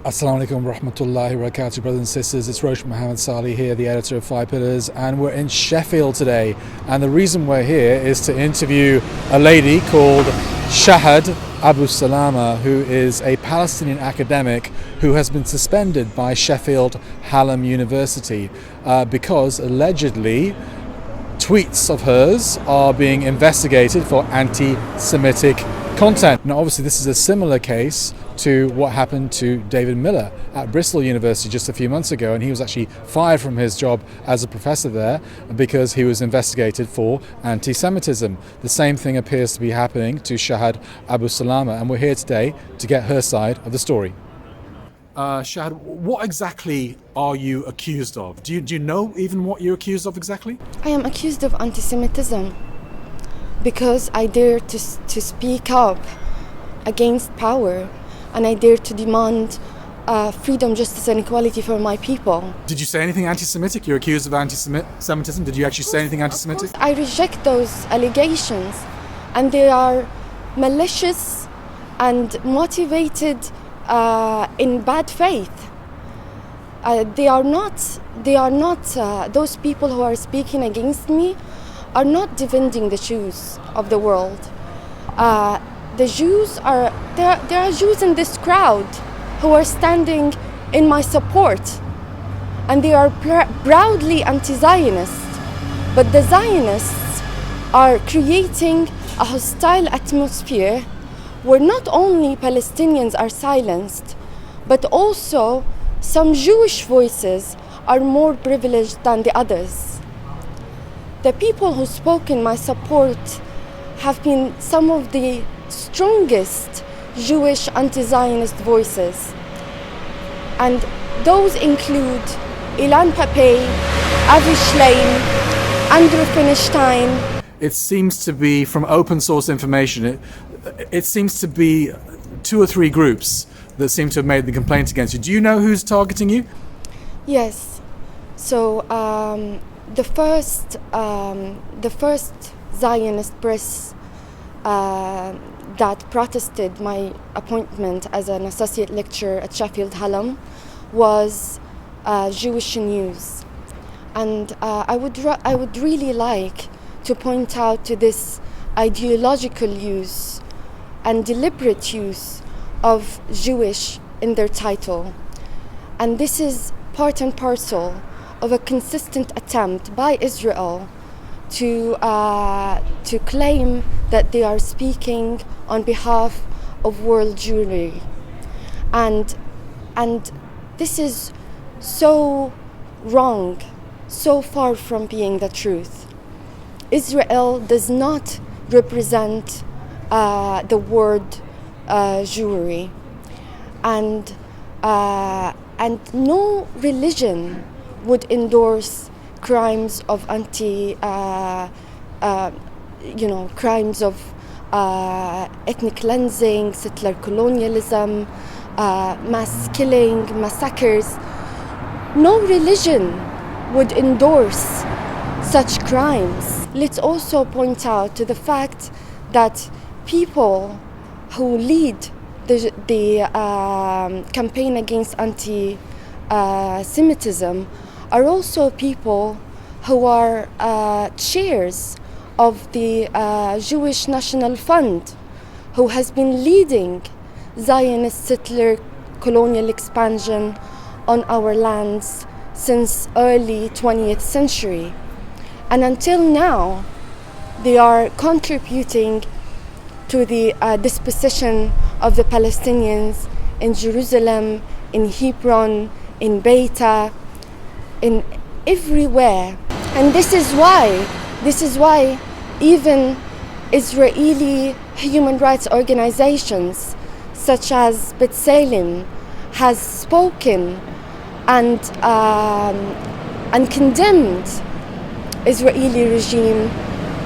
Assalamu alaikum wa rahmatullahi wa barakatuh, brothers and sisters. It's Rosh Mohammed Salih here, the editor of Five Pillars, and we're in Sheffield today. And the reason we're here is to interview a lady called Shahd Abusalama, who is a Palestinian academic who has been suspended by Sheffield Hallam University because allegedly tweets of hers are being investigated for anti-Semitic content. Now, obviously, this is a similar case to what happened to David Miller at Bristol University just a few months ago, and he was actually fired from his job as a professor there because he was investigated for anti-Semitism. The same thing appears to be happening to Shahd Abusalama, and we're here today to get her side of the story. Shahd, what exactly are you accused of? Do you know even what you're accused of exactly? I am accused of anti-Semitism because I dare to speak up against power, and I dare to demand freedom, justice and equality for my people. Did you say anything anti-Semitic? You're accused of anti-Semitism. Did you actually say anything anti-Semitic? I reject those allegations, and they are malicious and motivated in bad faith. They are not. Those people who are speaking against me are not defending the Jews of the world. The Jews are there. There are Jews in this crowd who are standing in my support, and they are proudly anti-Zionist. But the Zionists are creating a hostile atmosphere where not only Palestinians are silenced, but also some Jewish voices are more privileged than the others. The people who spoke in my support have been some of the strongest Jewish anti-Zionist voices. And those include Ilan Pape, Avi Shleim, Andrew Finestein. It seems to be, from open source information, it seems to be 2 or 3 groups that seem to have made the complaint against you. Do you know who's targeting you? Yes. So the first Zionist press that protested my appointment as an associate lecturer at Sheffield Hallam was Jewish News, and I would really like to point out to this ideological use and deliberate use of Jewish in their title, and this is part and parcel of a consistent attempt by Israel to claim that they are speaking on behalf of world Jewry, and this is so wrong, so far from being the truth. Israel does not represent the word Jewry, and no religion would endorse crimes of crimes of ethnic cleansing, settler colonialism, mass killing, massacres. No religion would endorse such crimes. Let's also point out to the fact that people who lead the campaign against anti-Semitism are also people who are chairs of the Jewish National Fund, who has been leading Zionist settler colonial expansion on our lands since early 20th century. And until now, they are contributing to the dispossession of the Palestinians in Jerusalem, in Hebron, in Beta, in everywhere. And this is why even Israeli human rights organizations such as B'Tselem has spoken and condemned Israeli regime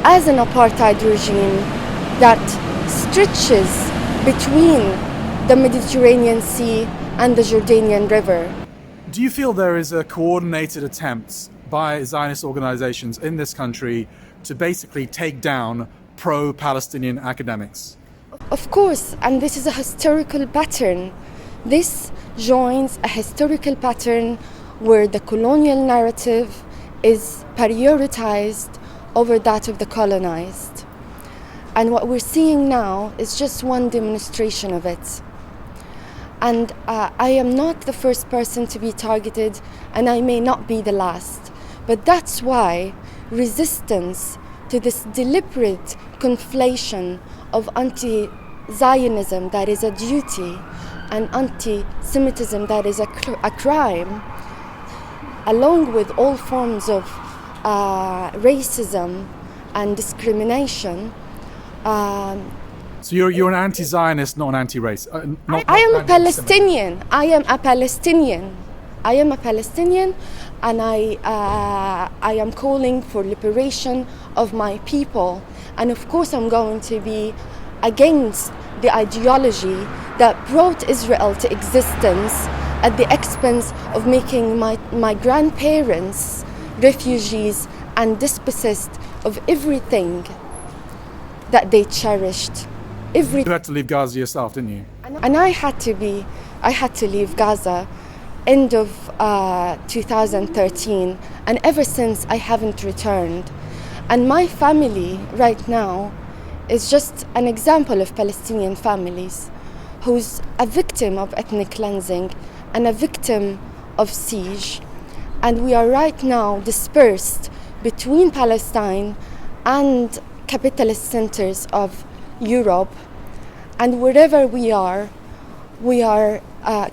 as an apartheid regime that stretches between the Mediterranean Sea and the Jordanian River. Do you feel there is a coordinated attempt by Zionist organizations in this country to basically take down pro-Palestinian academics? Of course, and this is a historical pattern This joins a historical pattern where the colonial narrative is prioritized over that of the colonized. And what we're seeing now is just one demonstration of it. And I am not the first person to be targeted, and I may not be the last. But that's why resistance to this deliberate conflation of anti-Zionism that is a duty and anti-Semitism that is a crime, along with all forms of racism and discrimination. So you're an anti-Zionist, not an anti-race. I am a Palestinian. I am a Palestinian, and I am calling for liberation of my people. And of course, I'm going to be against the ideology that brought Israel to existence at the expense of making my grandparents refugees and dispossessed of everything that they cherished. You had to leave Gaza yourself, didn't you? And I had to leave Gaza end of 2013, and ever since I haven't returned. And my family right now is just an example of Palestinian families who's a victim of ethnic cleansing and a victim of siege. And we are right now dispersed between Palestine and capitalist centers of Europe, and wherever we are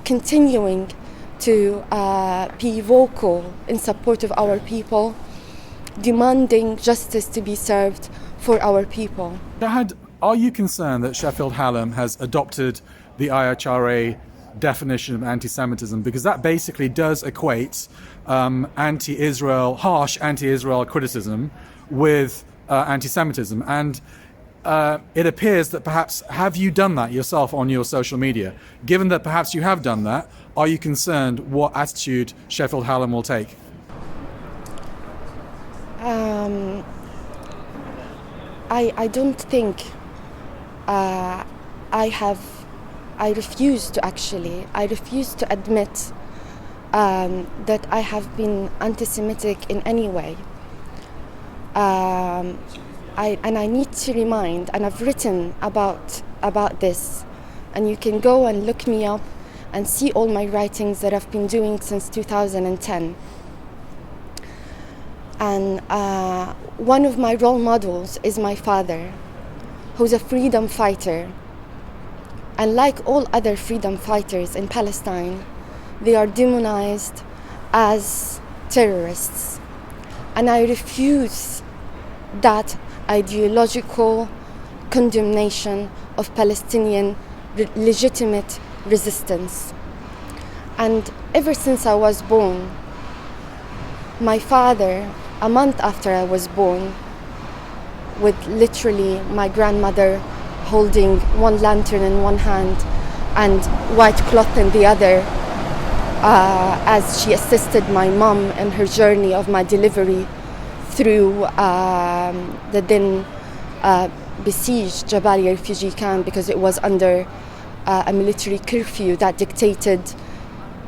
continuing to be vocal in support of our people, demanding justice to be served for our people. Shahd, are you concerned that Sheffield Hallam has adopted the IHRA definition of anti-Semitism? Because that basically does equate anti-Israel, harsh anti-Israel criticism with anti-Semitism, and it appears that perhaps, have you done that yourself on your social media? Given that perhaps you have done that, are you concerned what attitude Sheffield Hallam will take? I don't think I refuse to admit that I have been anti-Semitic in any way. I need to remind, and I've written about this, and you can go and look me up and see all my writings that I've been doing since 2010. And one of my role models is my father, who's a freedom fighter. And like all other freedom fighters in Palestine, they are demonized as terrorists. And I refuse that ideological condemnation of Palestinian legitimate resistance. And ever since I was born, my father, a month after I was born, with literally my grandmother holding one lantern in one hand and white cloth in the other, as she assisted my mom in her journey of my delivery through the then besieged Jabalia refugee camp, because it was under a military curfew that dictated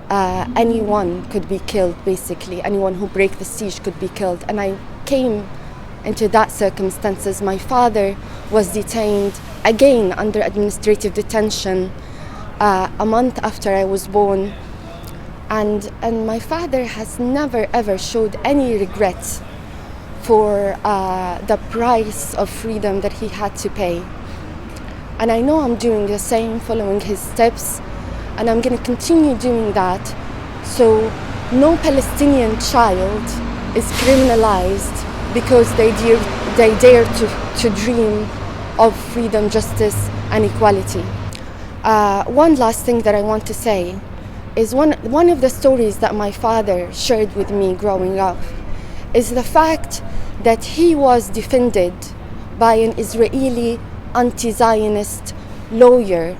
anyone could be killed, basically. Anyone who break the siege could be killed. And I came into that circumstances. My father was detained again under administrative detention a month after I was born. And my father has never ever showed any regret for the price of freedom that he had to pay. And I know I'm doing the same, following his steps, and I'm going to continue doing that. So no Palestinian child is criminalized because they dare to dream of freedom, justice, and equality. One last thing that I want to say is one of the stories that my father shared with me growing up is the fact that he was defended by an Israeli anti-Zionist lawyer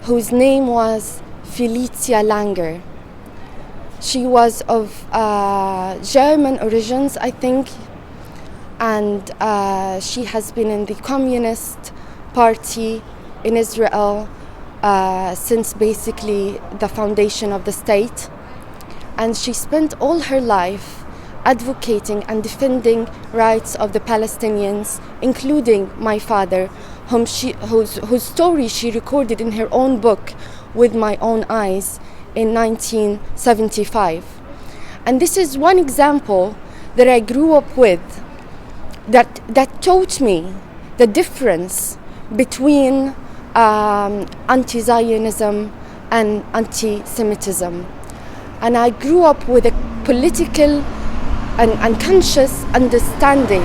whose name was Felicia Langer. She was of German origins, I think, and she has been in the Communist Party in Israel since basically the foundation of the state. And she spent all her life advocating and defending rights of the Palestinians, including my father, whose story she recorded in her own book with my own eyes in 1975. And this is one example that I grew up with that taught me the difference between antizionism and anti-Semitism. And I grew up with a political and conscious understanding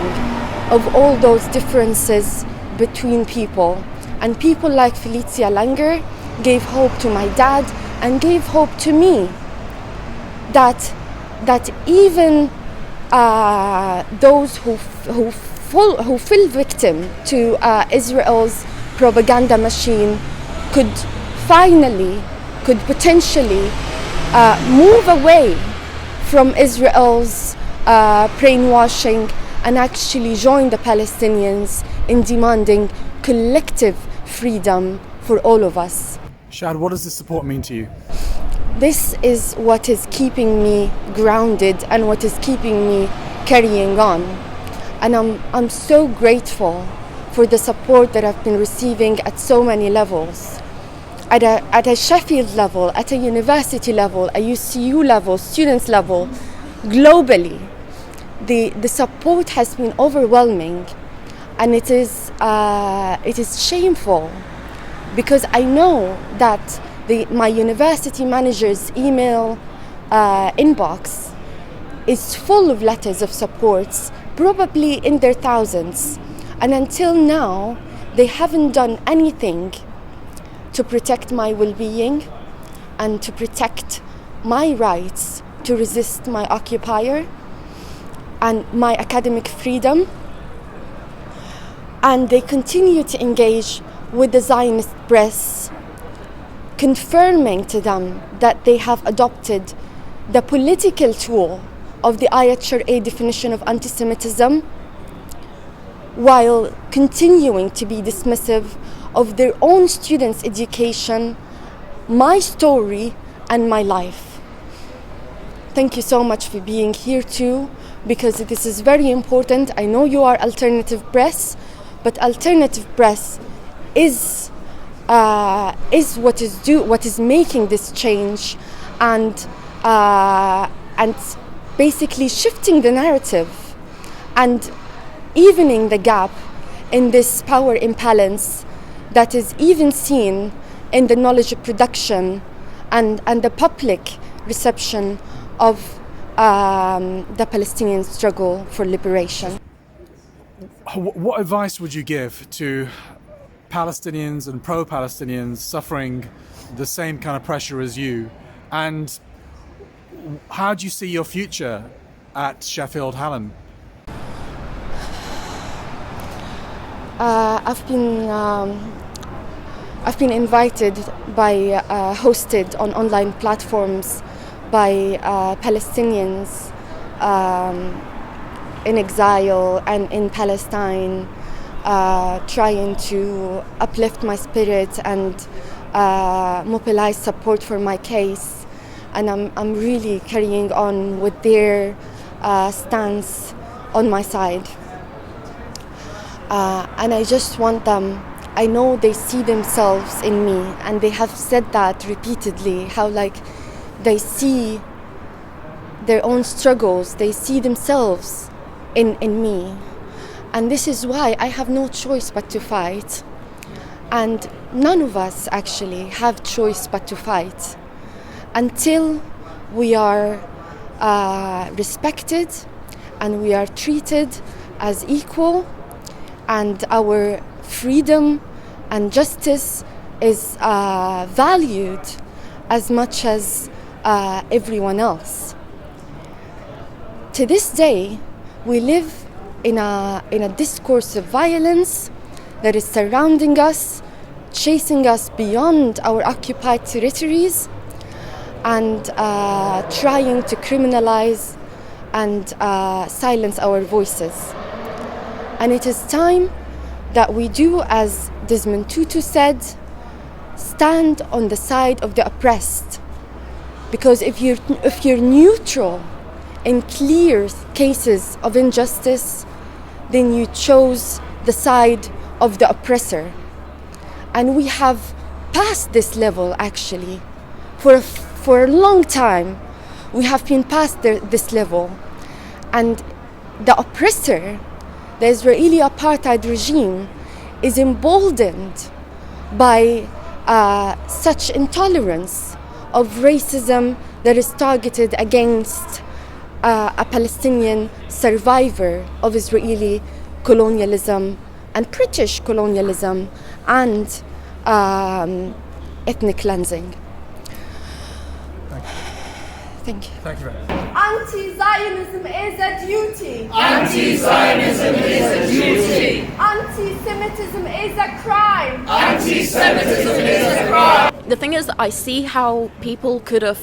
of all those differences between people. And people like Felicia Langer gave hope to my dad and gave hope to me that even those who fell victim to Israel's propaganda machine could potentially move away from Israel's brainwashing and actually join the Palestinians in demanding collective freedom for all of us. Shahd, what does this support mean to you? This is what is keeping me grounded and what is keeping me carrying on. And I'm so grateful for the support that I've been receiving at so many levels. At a Sheffield level, at a university level, a UCU level, students level, globally, the support has been overwhelming, and it is shameful, because I know that my university manager's email inbox is full of letters of supports, probably in their thousands, and until now they haven't done anything to protect my well-being and to protect my rights to resist my occupier and my academic freedom. And they continue to engage with the Zionist press, confirming to them that they have adopted the political tool of the Ayat Sharia definition of anti-Semitism, while continuing to be dismissive of their own students' education, my story, and my life. Thank you so much for being here too, because this is very important. I know you are alternative press, but alternative press is what is making this change and basically shifting the narrative and evening the gap in this power imbalance that is even seen in the knowledge production and the public reception of the Palestinian struggle for liberation. What advice would you give to Palestinians and pro-Palestinians suffering the same kind of pressure as you? And how do you see your future at Sheffield Hallam? I've been invited by hosted on online platforms by Palestinians in exile and in Palestine, trying to uplift my spirit and mobilize support for my case. And I'm really carrying on with their stance on my side. And I just want them, I know they see themselves in me, and they have said that repeatedly, how they see their own struggles, they see themselves in me. And this is why I have no choice but to fight. And none of us actually have choice but to fight until we are respected and we are treated as equal, and our freedom and justice is valued as much as everyone else. To this day, we live in a discourse of violence that is surrounding us, chasing us beyond our occupied territories, and trying to criminalize and silence our voices. And it is time that we do as Desmond Tutu said, stand on the side of the oppressed. Because if you're neutral in clear cases of injustice, then you chose the side of the oppressor. And we have passed this level, actually. For a long time, we have been past this level. And the oppressor, the Israeli apartheid regime, is emboldened by such intolerance of racism that is targeted against a Palestinian survivor of Israeli colonialism and British colonialism and ethnic cleansing. Thank you. Thank you very much. Anti-Zionism is a duty. Anti-Zionism is a duty. Anti-Semitism is a crime. Anti-Semitism is a crime. The thing is that I see how people could have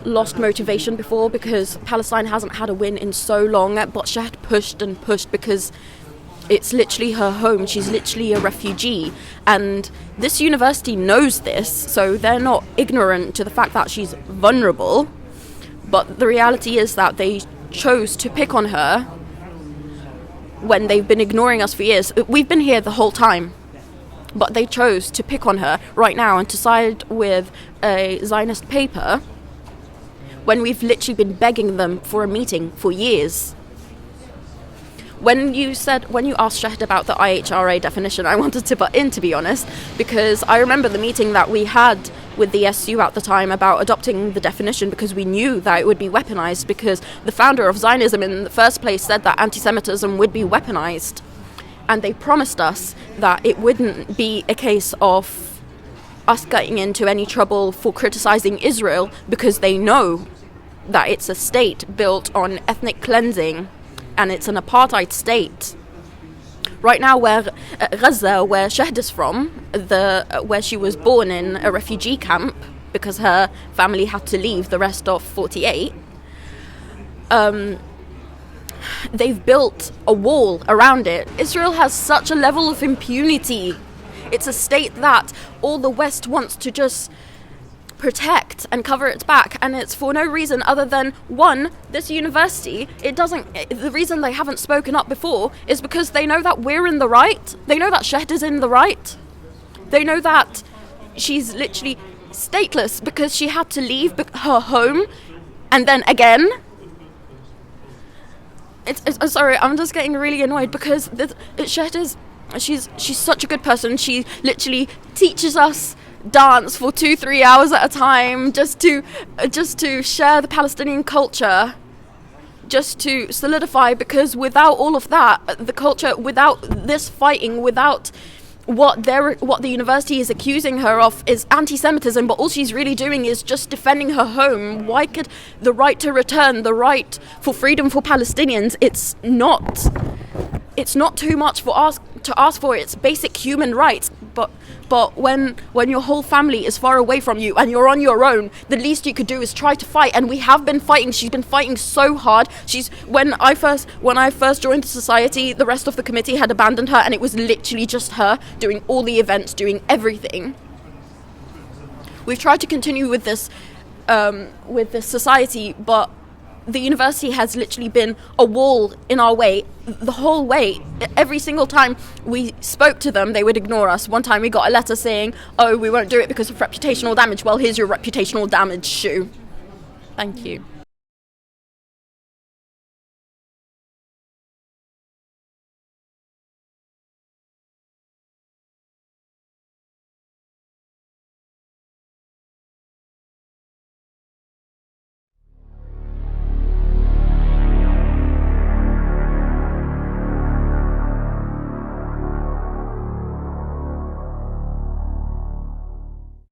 lost motivation before because Palestine hasn't had a win in so long, but Shahd pushed and pushed because it's literally her home. She's literally a refugee, and this university knows this, so they're not ignorant to the fact that she's vulnerable. But the reality is that they chose to pick on her when they've been ignoring us for years. We've been here the whole time, but they chose to pick on her right now and to side with a Zionist paper when we've literally been begging them for a meeting for years. When you asked Shahd about the IHRA definition, I wanted to butt in, to be honest, because I remember the meeting that we had with the SU at the time about adopting the definition because we knew that it would be weaponized, because the founder of Zionism in the first place said that anti-Semitism would be weaponized. And they promised us that it wouldn't be a case of us getting into any trouble for criticizing Israel because they know that it's a state built on ethnic cleansing and it's an apartheid state. Right now, where Gaza, where Shahd is from, where she was born in a refugee camp because her family had to leave the rest of 48, they've built a wall around it. Israel has such a level of impunity. It's a state that all the West wants to just protect and cover its back, and it's for no reason other than, one, this university, the reason they haven't spoken up before is because they know that we're in the right. They know that Shahd is in the right. They know that she's literally stateless because she had to leave her home and then again. Sorry, I'm just getting really annoyed because Shahd is, she's such a good person. She literally teaches us dance for 2-3 hours at a time just to share the Palestinian culture, just to solidify, because without all of that, the culture, without this fighting, without what the university is accusing her of is anti-Semitism, but all she's really doing is just defending her home. Why could the right to return, the right for freedom for Palestinians, it's not too much for us to ask for. It's basic human rights. But when your whole family is far away from you and you're on your own, the least you could do is try to fight. And we have been fighting. She's been fighting so hard. When I first joined the society, the rest of the committee had abandoned her, and it was literally just her doing all the events, doing everything. We've tried to continue with this society, but the university has literally been a wall in our way the whole way. Every single time we spoke to them, they would ignore us. One time we got a letter saying, oh, we won't do it because of reputational damage. Well, here's your reputational damage shoe. Thank you.